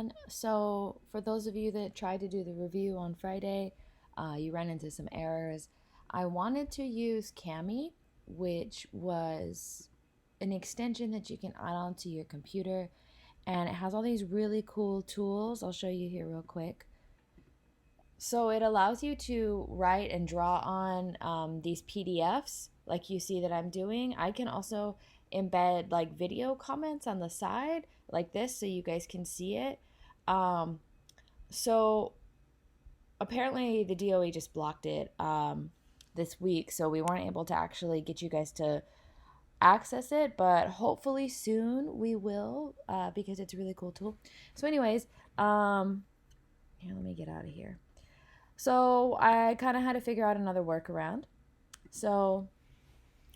everyone. So for those of you that tried to do the review on Friday, you ran into some errors. I wanted to use Cami, which was an extension that you can add on to your computer, and it has all these really cool tools. I'll show you here real quick. So it allows you to write and draw on these PDFs like you see that I'm doing. I can also embed like video comments on the side like this so you guys can see it. Um, so apparently the DOE just blocked it this week, so we weren't able to actually get you guys to access it, but hopefully soon we will because it's a really cool tool. So anyways, here, let me get out of here. So I kind of had to figure out another workaround. So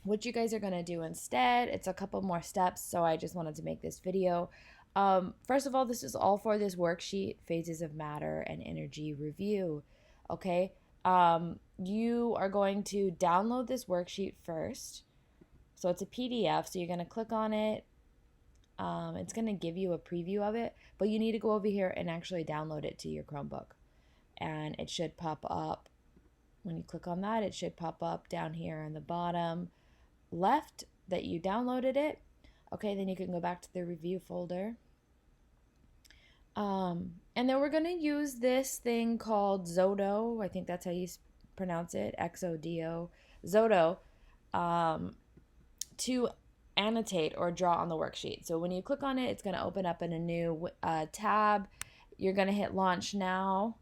what you guys are going to do instead, it's a couple more steps, so I just wanted to make this video. First of all, this is all for this worksheet, Phases of Matter and Energy Review, okay? You are going to download this worksheet first. So it's a PDF, so you're going to click on it. It's going to give you a preview of it, but you need to go over here and actually download it to your Chromebook. And it should pop up. When you click on that, it should pop up down here in the bottom left that you downloaded it. Okay, then you can go back to the review folder. And then we're going to use this thing called Xodo. I think that's how you pronounce it, Xodo, Xodo, to annotate or draw on the worksheet. So when you click on it, it's going to open up in a new tab. You're going to hit Launch Now.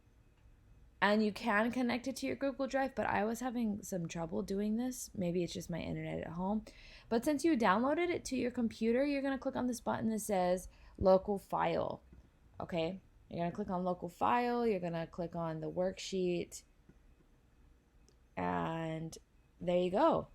And you can connect it to your Google Drive, but I was having some trouble doing this. Maybe it's just my internet at home. But since you downloaded it to your computer, you're going to click on this button that says Local File. Okay? You're going to click on Local File. You're going to click on the worksheet. And there you go.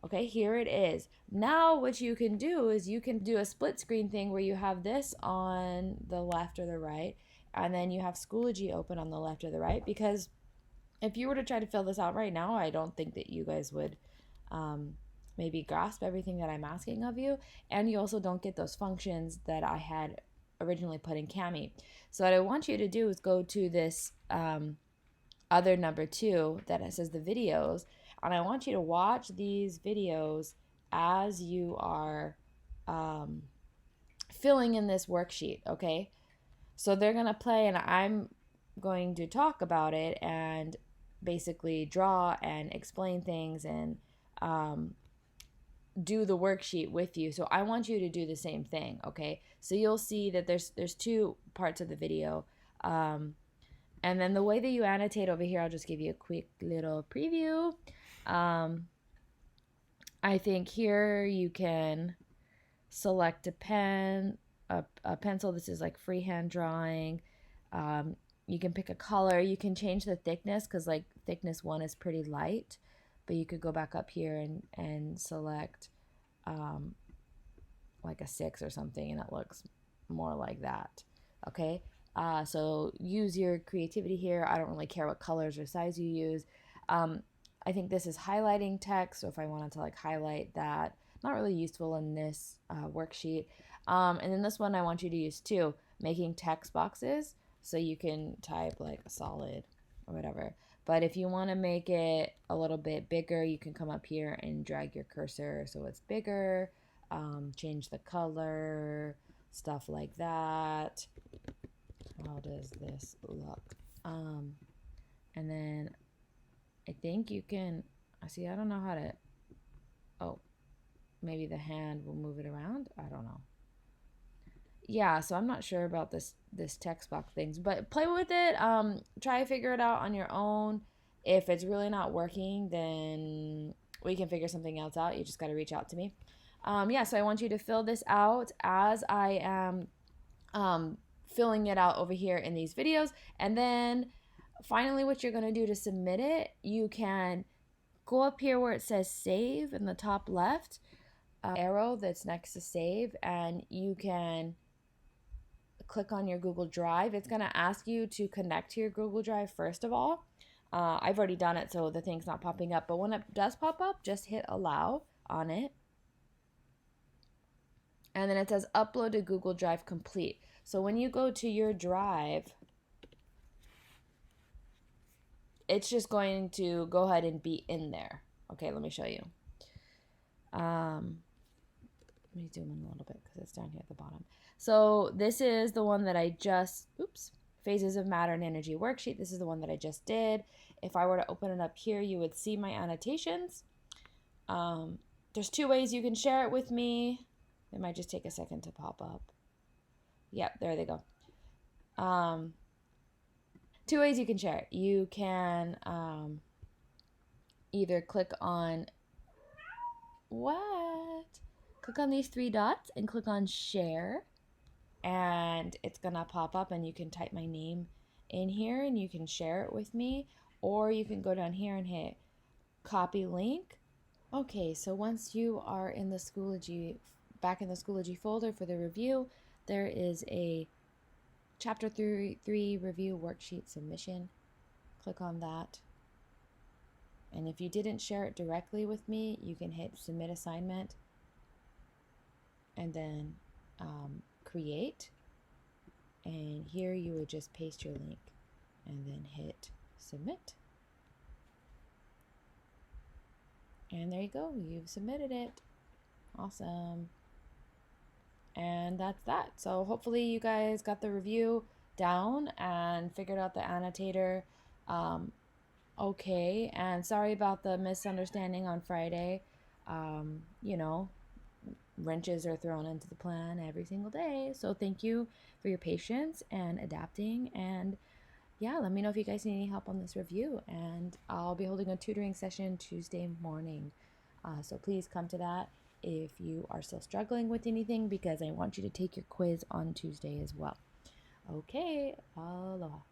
Okay, here it is. Now what you can do is you can do a split screen thing where you have this on the left or the right, and then you have Schoology open on the left or the right, because if you were to try to fill this out right now, I don't think that you guys would maybe grasp everything that I'm asking of you, and you also don't get those functions that I had originally put in Cami. So what I want you to do is go to this other number 2 that says the videos, and I want you to watch these videos as you are filling in this worksheet, okay? So they're going to play, and I'm going to talk about it and basically draw and explain things and do the worksheet with you. So I want you to do the same thing, okay? So you'll see that there's 2 parts of the video. And then the way that you annotate over here, I'll just give you a quick little preview. I think here you can select a pen, a pencil. This is like freehand drawing. You can pick a color. You can change the thickness because like thickness 1 is pretty light, but you could go back up here and select like a 6 or something, and it looks more like that. Okay. So use your creativity here. I don't really care what colors or size you use. I think this is highlighting text, so if I wanted to like highlight that, not really useful in this worksheet. And then this one I want you to use too, making text boxes, so you can type like solid or whatever. But if you want to make it a little bit bigger, you can come up here and drag your cursor so it's bigger, change the color, stuff like that. How does this look? And then I think you can, see, I don't know how to, oh, maybe the hand will move it around. I don't know. Yeah, so I'm not sure about this text box things, but play with it. Try to figure it out on your own. If it's really not working, then we can figure something else out. You just got to reach out to me. Yeah, so I want you to fill this out as I am filling it out over here in these videos. And then finally, what you're going to do to submit it, you can go up here where it says save in the top left, arrow that's next to save, and you can click on your Google Drive. It's going to ask you to connect to your Google Drive first of all. I've already done it, so the thing's not popping up, but when it does pop up, just hit allow on it. And then it says upload to Google Drive complete. So when you go to your drive, it's just going to go ahead and be in there. Okay, let me show you. Let me zoom in a little bit because it's down here at the bottom. So this is the one that I just, Phases of Matter and Energy worksheet. This is the one that I just did. If I were to open it up here, you would see my annotations. There's 2 ways you can share it with me. It might just take a second to pop up. Yep, there they go. 2 ways you can share it. You can either click on click on these 3 dots and click on share, and it's gonna pop up and you can type my name in here and you can share it with me, or you can go down here and hit copy link. Okay, so once you are in the Schoology, back in the Schoology folder for the review, there is a chapter 3 review worksheet submission. Click on that. And if you didn't share it directly with me, you can hit submit assignment and then create. And here you would just paste your link and then hit submit. And there you go, you've submitted it. Awesome. And that's that. So hopefully you guys got the review down and figured out the annotator okay. And sorry about the misunderstanding on Friday. You know, wrenches are thrown into the plan every single day. So thank you for your patience and adapting. And yeah, let me know if you guys need any help on this review. And I'll be holding a tutoring session Tuesday morning. So please come to that if you are still struggling with anything, because I want you to take your quiz on Tuesday as well. Okay, aloha.